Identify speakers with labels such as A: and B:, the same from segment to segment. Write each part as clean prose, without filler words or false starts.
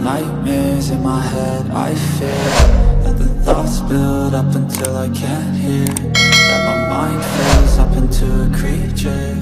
A: nightmares in my head. I fear that the thoughts build up until I can't hear, that my mind fills up into a creature,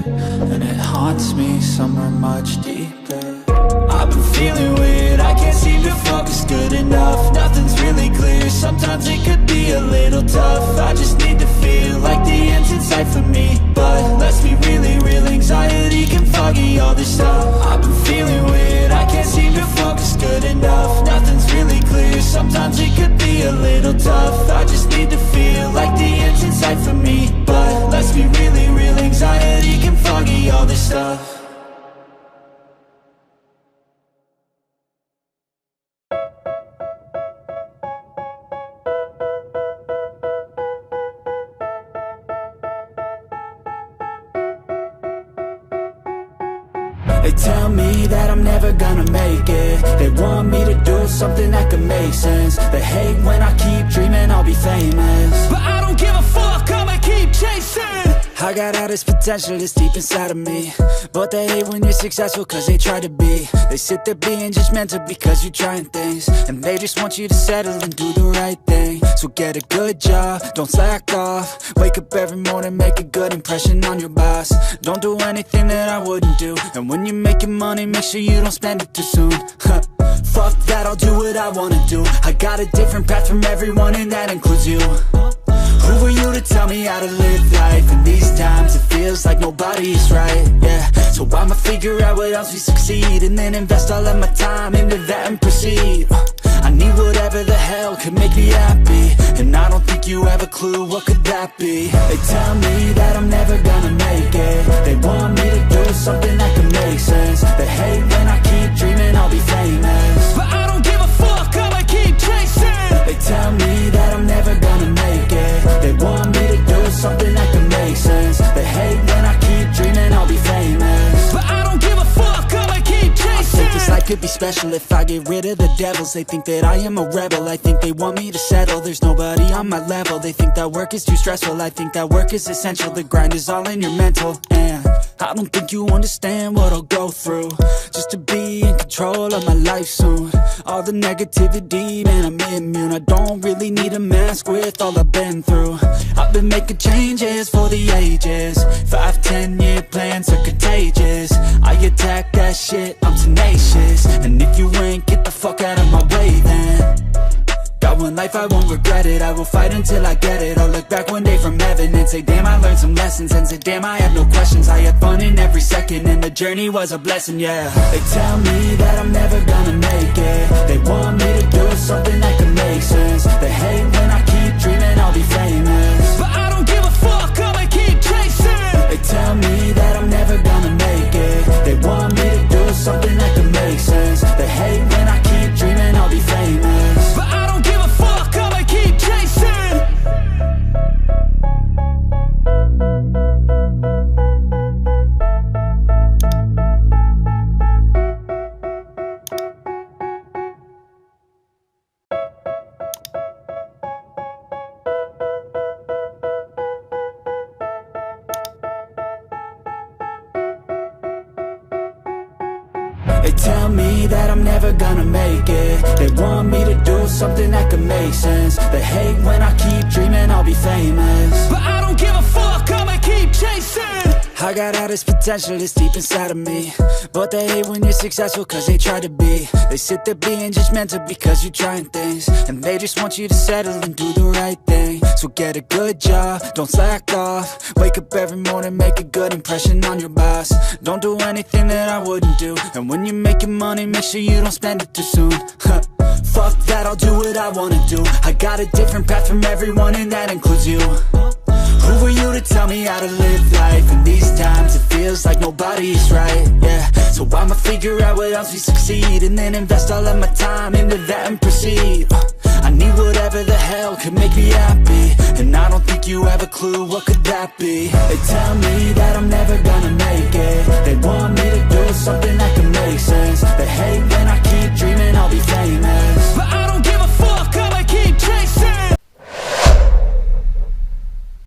A: and it haunts me somewhere much deeper. I've been feeling weird, I can't seem to focus good enough. Nothing's really clear, sometimes it could be a little tough. I just need to feel like the end's in sight for me, but let's be really real, anxiety can foggy all this stuff. I've been feeling weird, I can't seem to focus good enough. Nothing's really clear, sometimes it could be a little tough. I just need to feel like the end's in sight for me, but let's be really real, anxiety can foggy all this stuff. They tell me that I'm never gonna make it. They want me to do something that could make sense. They hate when I keep dreaming I'll be famous, but I don't give a fuck, I'ma keep chasing. I got all this potential that's deep inside of me, but they hate when you're successful cause they try to be. They sit there being judgmental because you're trying things, and they just want you to settle and do the right thing. So get a good job, don't slack off. Wake up every morning, make a good impression on your boss. Don't do anything that I wouldn't do, and when you're making money, make sure you don't spend it too soon. Fuck that, I'll do what I wanna do. I got a different path from everyone, and that includes you. Who are you to tell me how to live life? In these times it feels like nobody's right, yeah. So I'ma figure out what else we succeed, and then invest all of my time into that and proceed. I need whatever the hell could make me happy, and I don't think you have a clue what could that be. They tell me that I'm never gonna make it. They want me to do something that can make sense. They hate when I keep dreaming I'll be famous, but I don't give a fuck, I'ma keep chasing. They tell me that I'm never gonna make it. They want me to do something that can make sense. They hate when I keep dreaming I'll be famous, but I don't give a fuck, I'ma keep chasing. I think this life could be special if I get rid of the devils. They think that I am a rebel, I think they want me to settle. There's nobody on my level, they think that work is too stressful. I think that work is essential, the grind is all in your mental. And I don't think you understand what I'll go through just to be in control of my life soon. All the negativity, man, I'm immune. I don't really need a mask with all I've been through. I've been making changes for the ages. 5-10 year plans are contagious. I attack that shit, I'm tenacious. And if you ain't, get the fuck out of my way then. Got one life, I won't regret it. I will fight until I get it. I'll look back one day from heaven and say, damn, I learned some lessons. And say, damn, I have no questions. I had fun in every second, and the journey was a blessing, yeah. They tell me that I'm never gonna make it. They want me to do something that can make sense. They hate when I keep dreaming I'll be famous, but I don't give a fuck, I'ma keep chasing. They tell me that I'm never gonna make it. They want me to do something that can make sense. They hate when I keep dreaming I'll be famous, but I don't give a fuck, I'ma keep chasing. They tell me that I'm never gonna make it. They want me to do something that can make sense. They hate when I keep dreaming I'll be famous, but I don't give a fuck, I'ma keep chasing. I got all this potential that's deep inside of me, but they hate when you're successful cause they try to be. They sit there being judgmental because you're trying things, and they just want you to settle and do the right thing. So get a good job, don't slack off. Wake up every morning, make a good impression on your boss. Don't do anything that I wouldn't do, and when you're making money, make sure you don't spend it too soon. Fuck that, I'll do what I wanna do. I got a different path from everyone, and that includes you. Who are you to tell me how to live life? In these times it feels like nobody's right, yeah. So I'ma figure out what else we succeed, and then invest all of my time into that and proceed. I need whatever the hell could make me happy, and I don't think you have a clue what could that be. They tell me that I'm never gonna make it. They want me to do something that can make sense. They hate when I